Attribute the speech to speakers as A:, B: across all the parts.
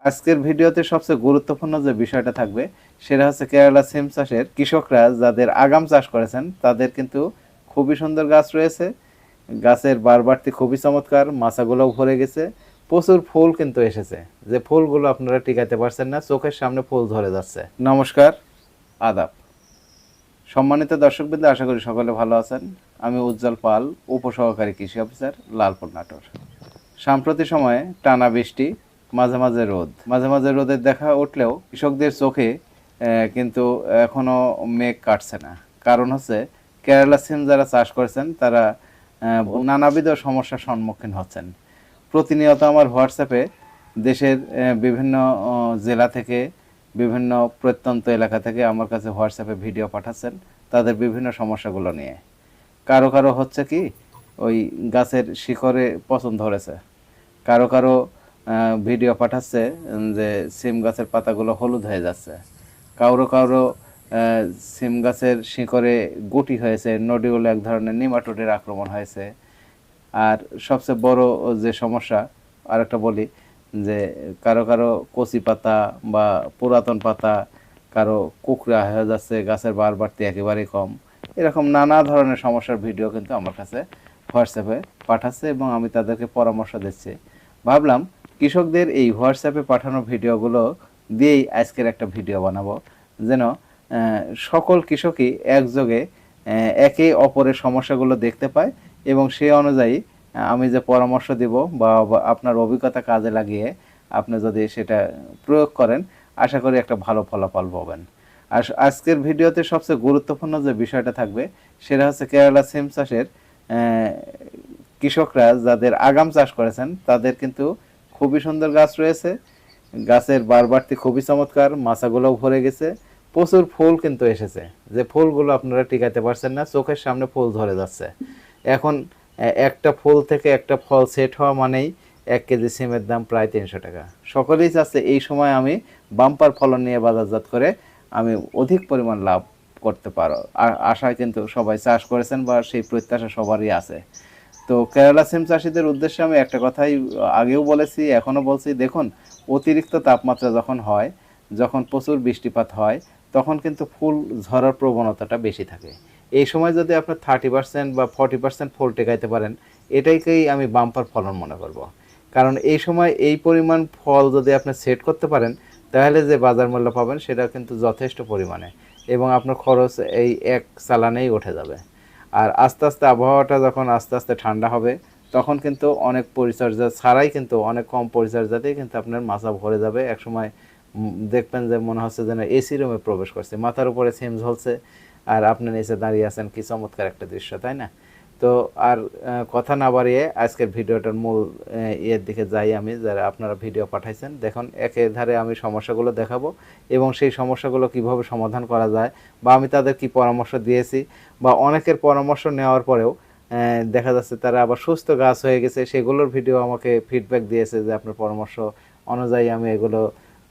A: আজকের ভিডিওতে সবচেয়ে গুরুত্বপূর্ণ যে বিষয়টা থাকবে সেটা হচ্ছে কেরালা সিম চাষের কৃষকরা যাদের আগাম চাষ করেছেন তাদের কিন্তু খুবই সুন্দর গাছ রয়েছে। গাছের বারবারতি খুবই চমৎকার, মাচাগুলোও ভরে গেছে, প্রচুর ফুল কিন্তু এসেছে। যে ফুলগুলো আপনারা টিকাতে পারছেন না, চোখের সামনে ফুল ধরে যাচ্ছে। নমস্কার, আদাব। সম্মানিত দর্শকবৃন্দ, আশা করি সকলে ভালো আছেন। আমি উজ্জ্বল পাল, উপসহকারী কৃষি অফিসার, লালপুর নাটোর। সাম্প্রতিক সময়ে টানা বৃষ্টি, মাঝে মাঝে রোদ, মাঝে মাঝে রোদের দেখা উঠলেও কৃষকদের চোখে কিন্তু এখনো মেঘ কাটছে না। কারণ হচ্ছে কেরালা সিম যারা চাষ করেছেন তারা নানাবিধ সমস্যার সম্মুখীন হচ্ছেন। প্রতিনিয়ত আমার হোয়াটসঅ্যাপে দেশের বিভিন্ন জেলা থেকে, বিভিন্ন প্রত্যন্ত এলাকা থেকে আমার কাছে হোয়াটসঅ্যাপে ভিডিও পাঠাচ্ছেন তাদের বিভিন্ন সমস্যাগুলো নিয়ে। কারো কারো হচ্ছে কি, ওই গাছের শিকড়ে পচন ধরেছে, কারো কারো ভিডিও পাঠাচ্ছে যে সিম গাছের পাতাগুলো হলুদ হয়ে যাচ্ছে, কারো কারো সিম গাছের শিকড়ে গুটি হয়েছে, নডিউল এক ধরনের নিমাটোডের আক্রমণ হয়েছে। আর সবচেয়ে বড় যে সমস্যা আরেকটা বলি, যে কারো কারো কচি পাতা বা পুরাতন পাতা, কারো কুকড়া হয়ে যাচ্ছে, গাছের বারবারতি একেবারেই কম। এরকম নানা ধরনের সমস্যার ভিডিও কিন্তু আমার কাছে হোয়াটসঅ্যাপে পাঠাচ্ছে এবং আমি তাদেরকে পরামর্শ দিচ্ছি। ভাবলাম কৃষকদের এই হোয়াটসঅ্যাপে পাঠানো ভিডিওগুলো দিয়েই আজকের একটা ভিডিও বানাবো, যেন সকল কৃষকই একযোগে একে অপরের সমস্যাগুলো দেখতে পায় এবং সেই অনুযায়ী আমি যে পরামর্শ দিব বা আপনার অভিজ্ঞতা কাজে লাগিয়ে আপনি যদি সেটা প্রয়োগ করেন, আশা করি একটা ভালো ফলাফল পাবেন। আর আজকের ভিডিওতে সবচেয়ে গুরুত্বপূর্ণ যে বিষয়টা থাকবে সেটা হচ্ছে কেরালা সিম চাষের কৃষকরা যাদের আগাম চাষ করেছেন তাদের কিন্তু খুবই সুন্দর গাছ রয়েছে। গাছের বারবারতি খুবই চমৎকার, মাচাগুলোও ভরে গেছে, প্রচুর ফুল কিন্তু এসেছে। যে ফুলগুলো আপনারা টিকাতে পারছেন না, চোখের সামনে ফুল ধরে যাচ্ছে। এখন একটা ফুল থেকে একটা ফল সেট হওয়া মানেই 1 কেজি সিমের দাম প্রায় 300 টাকা। সকলেই চাচ্ছে এই সময় আমি বাম্পার ফলন নিয়ে বাজারজাত করে আমি অধিক পরিমাণ লাভ করতে পারো, আশায় কিন্তু সবাই চাষ করেছেন বা সেই প্রত্যাশা সবারই আছে। তো কেরালা সিম চাষিদের উদ্দেশ্যে আমি একটা কথাই আগেও বলেছি, এখনও বলছি, দেখুন অতিরিক্ত তাপমাত্রা যখন হয়, যখন প্রচুর বৃষ্টিপাত হয়, তখন কিন্তু ফুল ঝরার প্রবণতাটা বেশি থাকে। এই সময় যদি আপনার 30% বা 40% ফুল টেকাইতে পারেন, এটাকেই আমি বাম্পার ফলন মনে করব। কারণ এই সময় এই পরিমাণ ফল যদি আপনি সেট করতে পারেন, তাহলে যে বাজার মূল্য পাবেন সেটা কিন্তু যথেষ্ট পরিমাণে, এবং আপনার খরচ এই এক চালানেই উঠে যাবে। আর আস্তে আস্তে আবহাওয়াটা যখন আস্তে আস্তে ঠান্ডা হবে, তখন কিন্তু অনেক পরিচর্যা ছাড়াই, কিন্তু অনেক কম পরিচর্যাতেই কিন্তু আপনার মাচা ভরে যাবে। একসময় দেখবেন যে মনে হচ্ছে যেন এসি রুমে প্রবেশ করছে, মাথার উপরে সিম ঝলছে আর আপনি নিচে দাঁড়িয়ে আছেন। কি চমৎকার একটা দৃশ্য, তাই না? তো আর কথা না বাড়িয়ে আজকের ভিডিওটার মূল ইয়ের দিকে যাই। আমি যারা আপনারা ভিডিও পাঠাইছেন, দেখুন একে ধারে আমি সমস্যাগুলো দেখাবো এবং সেই সমস্যাগুলো কিভাবে সমাধান করা যায় বা আমি তাদের কি পরামর্শ দিয়েছি, বা অনেকের পরামর্শ নেওয়ার পরেও দেখা যাচ্ছে তারা আবার সুস্থ গাছ হয়ে গেছে, সেগুলোর ভিডিও আমাকে ফিডব্যাক দিয়েছে যে আপনার পরামর্শ অনুযায়ী আমি এগুলো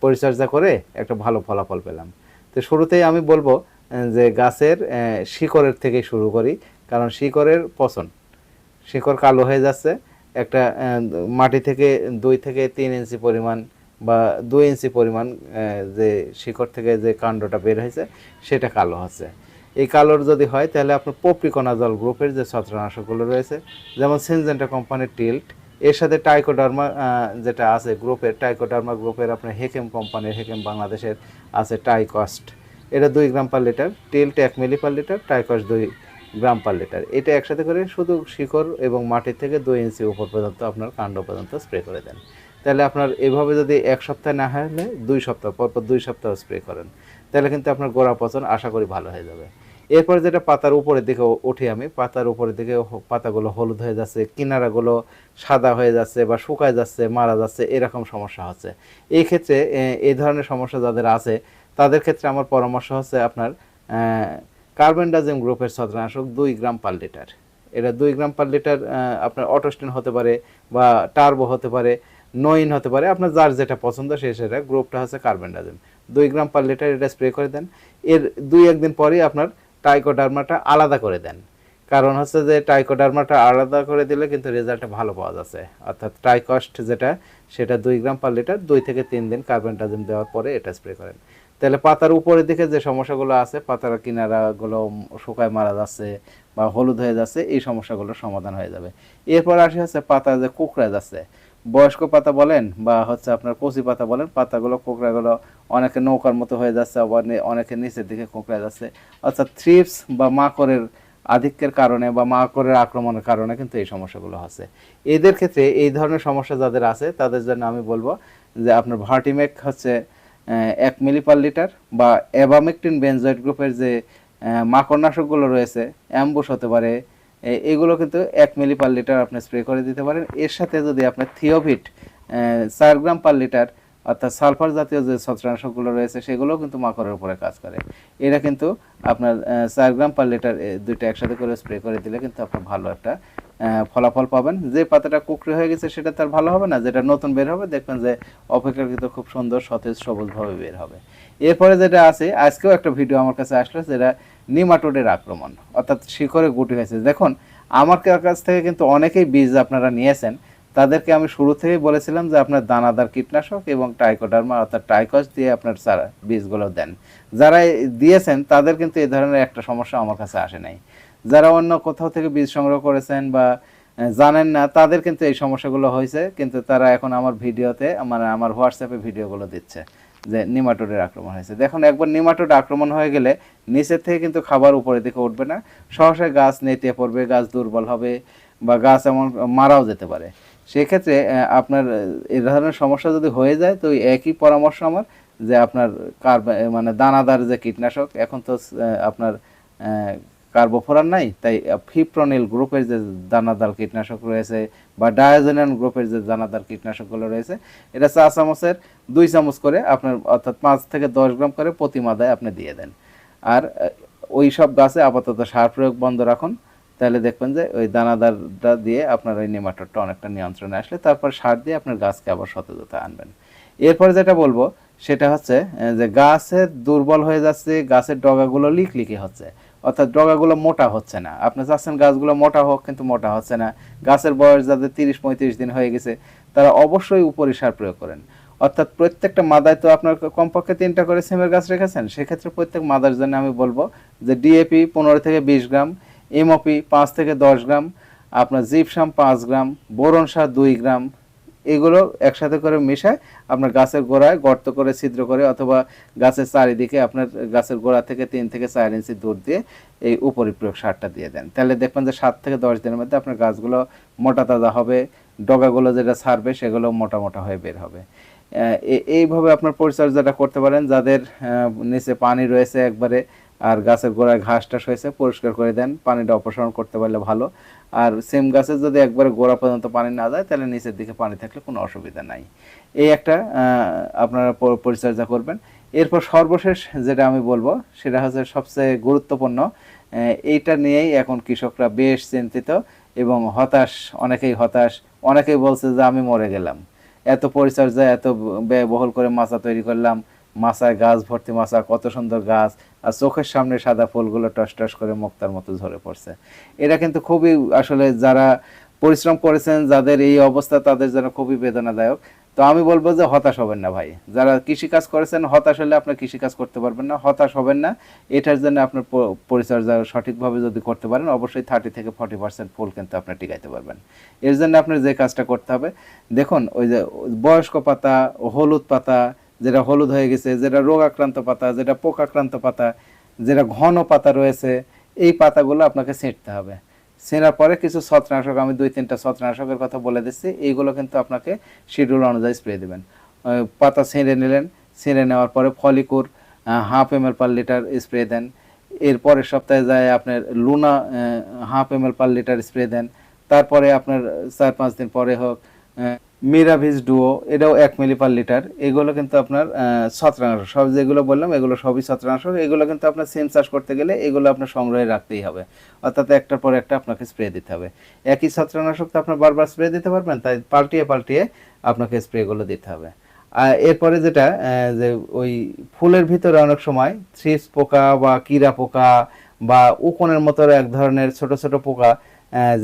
A: পরিচর্যা করে একটা ভালো ফলাফল পেলাম। তো শুরুতেই আমি বলবো যে গাছের শিকড়ের থেকে শুরু করি, কারণ শিকড়ের পচন, শিকড় কালো হয়ে যাচ্ছে। একটা মাটি থেকে 2 থেকে 3 ইঞ্চি পরিমাণ বা 2 ইঞ্চি পরিমাণ যে শিকড় থেকে যে কাণ্ডটা বের হয়েছে সেটা কালো হচ্ছে। এই কালোর যদি হয় তাহলে আপনার পপ্রিকোনাজল গ্রুপের যে ছত্রনাশকগুলো রয়েছে, যেমন সিনজেন্টা কোম্পানির টিল্ট, এর সাথে টাইকোডার্মা যেটা আছে গ্রুপের, টাইকোডার্মা গ্রুপের আপনার হেকেম কোম্পানির, হেকেম বাংলাদেশের আছে টাইকস্ট, এটা 2 গ্রাম পার লিটার, টিল্ট 1 মিলি পার লিটার, টাইকস্ট 2 গ্রাম পার লিটার। এটা একসাথে করে শুধু শিকড় এবং মাটির থেকে 2 ইঞ্চি উপর পর্যন্ত আপনার কাণ্ড পর্যন্ত স্প্রে করে দেন। তাহলে আপনার এভাবে যদি 1 সপ্তাহ না হলে 2 সপ্তাহ পরপর 2 সপ্তাহ স্প্রে করেন, তাহলে কিন্তু আপনার গোড়া পচন আশা করি ভালো হয়ে যাবে। এরপর যেটা পাতার উপরের দিকে উঠি আমি, পাতার উপরের দিকে পাতাগুলো হলুদ হয়ে যাচ্ছে, কিনারাগুলো সাদা হয়ে যাচ্ছে বা শুকায় যাচ্ছে, মারা যাচ্ছে, এরকম সমস্যা হচ্ছে। এই ক্ষেত্রে এই ধরনের সমস্যা যাদের আছে তাদের ক্ষেত্রে আমার পরামর্শ হচ্ছে আপনার কার্বেন্ডাজিম গ্রুপের ছত্রনাশক 2 গ্রাম পার লিটার। এটা 2 গ্রাম পার লিটার আপনার অটোস্টিন হতে পারে বা টার্বো হতে পারে, নোইন হতে পারে, আপনার যার যেটা পছন্দ সেটা। গ্রুপটা হচ্ছে কার্বেন্ডাজিম, 2 গ্রাম পার লিটার এটা স্প্রে করে দেন। এর 2-1 দিন পরেই আপনার টাইকোডার্মাটা আলাদা করে দেন। কারণ হচ্ছে যে টাইকোডার্মাটা আলাদা করে দিলে কিন্তু রেজাল্টটা ভালো পাওয়া যাচ্ছে, অর্থাৎ টাইকস্ট যেটা সেটা 2 গ্রাম পার লিটার 2 থেকে 3 দিন কার্বেন্টাজিম দেওয়ার পরে এটা স্প্রে করেন। তাহলে পাতার উপরের দিকে যে সমস্যাগুলো আছে, পাতার কিনারাগুলো শুকায় মারা যাচ্ছে বা হলুদ হয়ে যাচ্ছে, এই সমস্যাগুলোর সমাধান হয়ে যাবে। এরপর আসে হচ্ছে পাতা যে কুকড়ে যাচ্ছে, বয়স্ক পাতা বলেন বা হচ্ছে আপনার কচি পাতা বলেন, পাতাগুলো কোঁকড়াগুলো অনেকে নৌকার মতো হয়ে যাচ্ছে, আবার অনেকে নিচের দিকে কোঁকড়ে যাচ্ছে, অর্থাৎ থ্রিপস বা মাকড়ের আধিক্যের কারণে বা মাকড়ের আক্রমণের কারণে কিন্তু এই সমস্যাগুলো হচ্ছে। এদের ক্ষেত্রে এই ধরনের সমস্যা যাদের আছে তাদের জন্য আমি বলবো যে আপনার ভার্টিমেক হচ্ছে 1 মিলি পার লিটার বা অ্যাবামেকটিন বেনজয়েড গ্রুপের যে মাকড়নাশকগুলো রয়েছে, অ্যাম্বুশ হতে পারে, এগুলো কিন্তু 1 মিলি পার লিটার আপনি স্প্রে করে দিতে পারেন। এর সাথে যদি আপনার থিওভিট 4 গ্রাম পার লিটার অর্থাৎ সালফার জাতীয় যে ছত্রাকনাশকগুলো রয়েছে সেগুলোও কিন্তু মাকড়ের উপরে কাজ করে। এরা কিন্তু আপনার 4 গ্রাম পার লিটার দুইটা একসাথে করে স্প্রে করে দিলে কিন্তু আপনার ভালো একটা ফলাফল পাবেন। যে পাতাটা কুকড়ে হয়ে গেছে সেটা তার ভালো হবে না, যেটা নতুন বের হবে দেখবেন যে অপেক্ষাকৃত খুব সুন্দর সতেজ সবুজভাবে বের হবে। এরপরে যেটা আছে, আজকেও একটা ভিডিও আমার কাছে আসলো, যেটা নিমাটোডের আক্রমণ অর্থাৎ শিকড়ে গুটি হয়েছে। দেখুন আমার কাছ থেকে কিন্তু অনেকেই বীজ আপনারা নিয়েছেন, তাদেরকে আমি শুরু থেকেই বলেছিলাম যে আপনার দানাদার কীটনাশক এবং টাইকোডার্মা অর্থাৎ টাইকস দিয়ে আপনার চারা বীজগুলো দেন। যারা দিয়েছেন তাদের কিন্তু এই ধরনের একটা সমস্যা আমার কাছে আসে নাই। যারা অন্য কোথাও থেকে বীজ সংগ্রহ করেছেন বা জানেন না, তাদের কিন্তু এই সমস্যাগুলো হয়েছে, কিন্তু তারা এখন আমার ভিডিওতে মানে আমার হোয়াটসঅ্যাপে ভিডিওগুলো দিচ্ছে যে নিমাটোডের আক্রমণ হয়েছে। দেখুন একবার নিমাটোড আক্রমণ হয়ে গেলে নিচের থেকে কিন্তু খাবার উপরের দিকে উঠবে না, সহসায় গাছ নেতিয়ে পড়বে, গাছ দুর্বল হবে বা গাছ এমন মারাও যেতে পারে। সেক্ষেত্রে আপনার এই ধরনের সমস্যা যদি হয়ে যায় তো একই পরামর্শ আমার যে আপনার মানে দানাদার যে কীটনাশক, এখন তো আপনার কার্বোফোরান নাই, তাই ফিপ্রোনিল গ্রুপের যে দানাদার কীটনাশক রয়েছে বা ডায়াজোনিয়াম গ্রুপের যে দানাদার কীটনাশকগুলো রয়েছে, এটা 4 চামচের 2 চামচ করে আপনার অর্থাৎ 5 থেকে 10 গ্রাম করে প্রতি মাদায় আপনি দিয়ে দেন। আর ওই সব গাছে আপাতত সার প্রয়োগ বন্ধ রাখুন, তাহলে দেখবেন যে ওই দানাদারটা দিয়ে আপনার ওই নেমাটোডটা অনেকটা নিয়ন্ত্রণে আসলে তারপর সার দিয়ে আপনার গাছকে আবার সতেজতা আনবেন। এরপরে যেটা বলবো সেটা হচ্ছে যে গাছের দুর্বল হয়ে যাচ্ছে, গাছের ডগাগুলো লিকলিকে হচ্ছে, অর্থাৎ ডগাগুলো মোটা হচ্ছে না। আপনি চাচ্ছেন গাছগুলো মোটা হোক কিন্তু মোটা হচ্ছে না। গাছের বয়স যাদের 30-35 দিন হয়ে গেছে তারা অবশ্যই উপরি সার প্রয়োগ করেন। অর্থাৎ প্রত্যেকটা মাদায় তো আপনার কমপক্ষে 3টা করে সিমের গাছ রেখেছেন, সেক্ষেত্রে প্রত্যেক মাদার জন্য আমি বলবো যে ডিএপি 15 থেকে 20 গ্রাম, এমওপি 5 থেকে 10 গ্রাম, আপনার জিপসাম 5 গ্রাম, বোরন সার 2 গ্রাম, এগুলো একসাথে করে মিশায় আপনার গাছের গোড়ায় গর্ত করে ছিদ্র করে অথবা গাছের চারিদিকে আপনার গাছের গোড়া থেকে 3 থেকে 4 ইঞ্চি দূর দিয়ে এই উপরিপ্রয়োগ সারটা দিয়ে দেন। তাহলে দেখবেন যে 7 থেকে 10 দিনের মধ্যে আপনার গাছগুলো মোটা তাজা হবে, ডগাগুলো যেটা ছাড়বে সেগুলো মোটা মোটা হয়ে বের হবে। এইভাবে আপনার পরিচর্যাটা করতে পারেন। যাদের নিচে পানি রয়েছে একবারে আর গাছের গোড়ায় ঘাস টাস হয়েছে পরিষ্কার করে দেন, পানিটা অপসারণ করতে পারলে ভালো। আর সেম গাছের যদি একবারে গোড়া পর্যন্ত পানি না যায় তাহলে নিচের দিকে পানি থাকলে কোনো অসুবিধা নাই। এই একটা আপনারা পরিচর্যা করবেন। এরপর সর্বশেষ যেটা আমি বলবো সেটা হচ্ছে সবচেয়ে গুরুত্বপূর্ণ, এইটা নিয়েই এখন কৃষকরা বেশ চিন্তিত এবং হতাশ, অনেকেই হতাশ, অনেকেই বলছে যে আমি মরে গেলাম, এত পরিচর্যা এত ব্যয়বহুল করে মাচা তৈরি করলাম, মাচায় গাছ ভর্তি মাচা, কত সুন্দর গাছ, আর চোখের সামনে সাদা ফুলগুলো টস টস করে মুক্তার মতো ঝরে পড়ছে। এটা কিন্তু খুবই আসলে যারা পরিশ্রম করেছেন যাদের এই অবস্থা তাদের জন্য খুবই বেদনাদায়ক। তো আমি বলবো যে হতাশ হবেন না ভাই, যারা কৃষিকাজ করেছেন হতাশ হলে আপনি কৃষিকাজ করতে পারবেন না, হতাশ হবেন না। এটার জন্য আপনার পরিচর্যা সঠিকভাবে যদি করতে পারেন অবশ্যই 30 থেকে 40% ফুল কিন্তু আপনি টিকাইতে পারবেন। এর জন্য আপনার যে কাজটা করতে হবে, দেখুন ওই যে বয়স্ক পাতা, হলুদ পাতা, যেটা হলুদ হয়ে গেছে, যেটা রোগ আক্রান্ত পাতা, যেটা পোক আক্রান্ত পাতা, যেটা ঘন পাতা রয়েছে, এই পাতাগুলো আপনাকে ছেঁটতে হবে। ছেঁড়ার পরে কিছু ছত্রাকনাশক, আমি 2-3টা ছত্রাকনাশকের কথা বলে দিচ্ছি, এইগুলো কিন্তু আপনাকে শিডিউল অনুযায়ী স্প্রে দেবেন। পাতা ছেঁড়ে নিলেন, ছেঁড়ে নেওয়ার পরে Folicur 1/2 ml per litre spray দেন। এর পরের সপ্তাহে যায় আপনার Luna 1/2 ml per litre spray দেন। তারপরে আপনার 4-5 দিন পরে হোক মিরাভিজ ডুও, এটাও 1 মিলি পার লিটার। এগুলো কিন্তু আপনার ছত্রাকনাশক, সব যেগুলো বললাম এগুলো সবই ছত্রাকনাশক। এগুলো কিন্তু আপনার সিম চাষ করতে গেলে এগুলো আপনার সংগ্রহে রাখতেই হবে, অর্থাৎ একটার পর একটা আপনাকে স্প্রে দিতে হবে। একই ছত্রাকনাশক তো আপনার বারবার স্প্রে দিতে পারবেন, তাই পাল্টিয়ে পাল্টিয়ে আপনাকে স্প্রেগুলো দিতে হবে। আর এরপরে যেটা যে ওই ফুলের ভিতরে অনেক সময় থ্রিপস পোকা বা কিরা পোকা বা উকুনের মতো এক ধরনের ছোট ছোট পোকা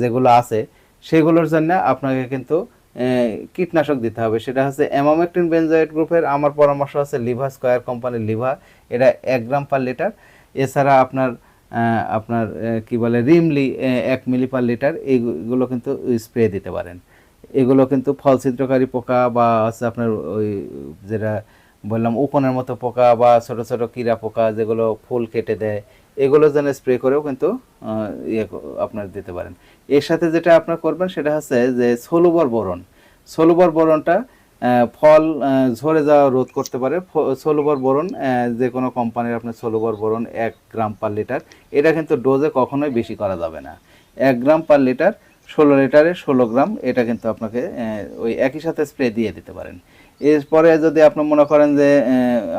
A: যেগুলো আছে, সেগুলোর জন্য আপনাকে কিন্তু কীটনাশক দিতে হবে, সেটা হচ্ছে অ্যামামেকটিন বেনজয়েড গ্রুপের। আমার পরামর্শ আছে লিভা স্কয়ার কোম্পানির লিভা, এটা 1 গ্রাম পার লিটার। এছাড়া আপনার আপনার কি বলে রিমলি 1 মিলি পার লিটার, এইগুলো কিন্তু স্প্রে দিতে পারেন। এগুলো কিন্তু ফল ছিদ্রকারী পোকা বা হচ্ছে আপনার ওই যেটা বললাম উকুনের মতো পোকা বা ছোট ছোট কীড়া পোকা যেগুলো ফুল কেটে দেয়, এগুলো যেন স্প্রে করেও কিন্তু আপনার দিতে পারেন। এর সাথে যেটা আপনার করবেন সেটা হচ্ছে যে সলুবর বোরন। সলুবর বোরনটা ফল ঝরে যাওয়া রোধ করতে পারে। সলুবর বোরন যে কোনো কোম্পানির আপনার সলুবর বোরন 1 গ্রাম পার লিটার, এটা কিন্তু ডোজে কখনোই বেশি করা যাবে না। 1 গ্রাম পার লিটার 16 লিটারে 16 গ্রাম, এটা কিন্তু আপনাকে ওই একই সাথে স্প্রে দিয়ে দিতে পারেন। এরপরে যদি আপনি মনে করেন যে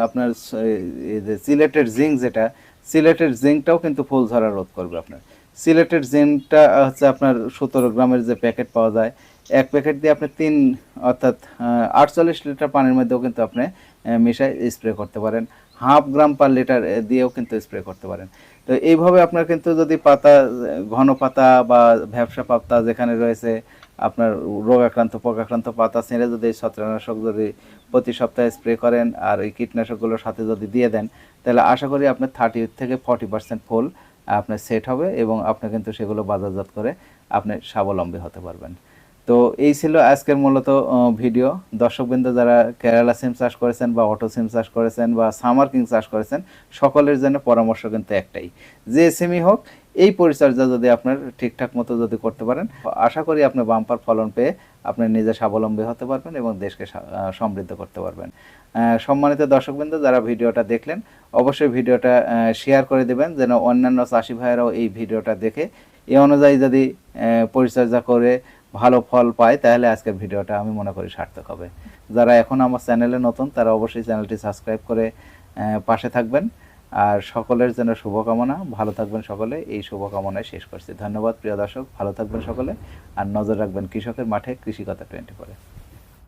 A: আপনার এই যে সিলেটেড জিঙ্ক, যেটা সিলেটেড জিঙ্কটাও কিন্তু ফুল ঝরা রোধ করবে আপনার। সিলেটেড জিঙ্কটা হচ্ছে আপনার 17 গ্রামের যে প্যাকেট পাওয়া যায়, 1 প্যাকেট দিয়ে আপনি 3 অর্থাৎ 48 লিটার পানির মধ্যেও কিন্তু আপনি মিশাই স্প্রে করতে পারেন। 1/2 গ্রাম পার লিটার দিয়েও কিন্তু স্প্রে করতে পারেন। তো এইভাবে আপনার কিন্তু যদি পাতা ঘন পাতা বা ভ্যাপসা পাতা যেখানে রয়েছে আপনার রোগাক্রান্ত পোকাক্রান্ত পাতা ছেড়ে যদি এই ছত্রাকনাশক যদি প্রতি সপ্তাহে স্প্রে করেন আর এই কীটনাশকগুলোর সাথে যদি দিয়ে দেন, তাহলে আশা করি আপনার 30 থেকে 40% ফুল আপনার সেট হবে এবং আপনি কিন্তু সেগুলো বাজারজাত করে আপনি স্বাবলম্বী হতে পারবেন। তো এই ছিল আজকের মূলত ভিডিও। দর্শকবৃন্দ যারা কেরালা সিম চাষ করেছেন বা অটো সিম চাষ করেছেন বা সামার কিং চাষ করেছেন, সকলের জন্য পরামর্শ কিন্তু একটাই, যে সিমই হোক এই পরিচর্যা যদি আপনার ঠিকঠাক মতো যদি করতে পারেন, আশা করি আপনি বাম্পার ফলন পেয়ে আপনি নিজে স্বাবলম্বী হতে পারবেন এবং দেশকে সমৃদ্ধ করতে পারবেন। সম্মানিত দর্শকবৃন্দ যারা ভিডিওটা দেখলেন, অবশ্যই ভিডিওটা শেয়ার করে দেবেন যেন অন্যান্য চাষি ভাইয়েরাও এই ভিডিওটা দেখে এই অনুযায়ী যদি পরিচর্যা করে ভালো ফল পায়, তাহলে আজকের ভিডিওটা আমি মনে করি সার্থক হবে। যারা এখন আমার চ্যানেলে নতুন তারা অবশ্যই চ্যানেলটি সাবস্ক্রাইব করে পাশে থাকবেন। আর সকলের জন্য শুভকামনা, ভালো থাকবেন সকলে, এই শুভকামনায় শেষ করছি। ধন্যবাদ প্রিয় দর্শক, ভালো থাকবেন সকলে, আর নজর রাখবেন কৃষকের মাঠে, কৃষিকথা 24।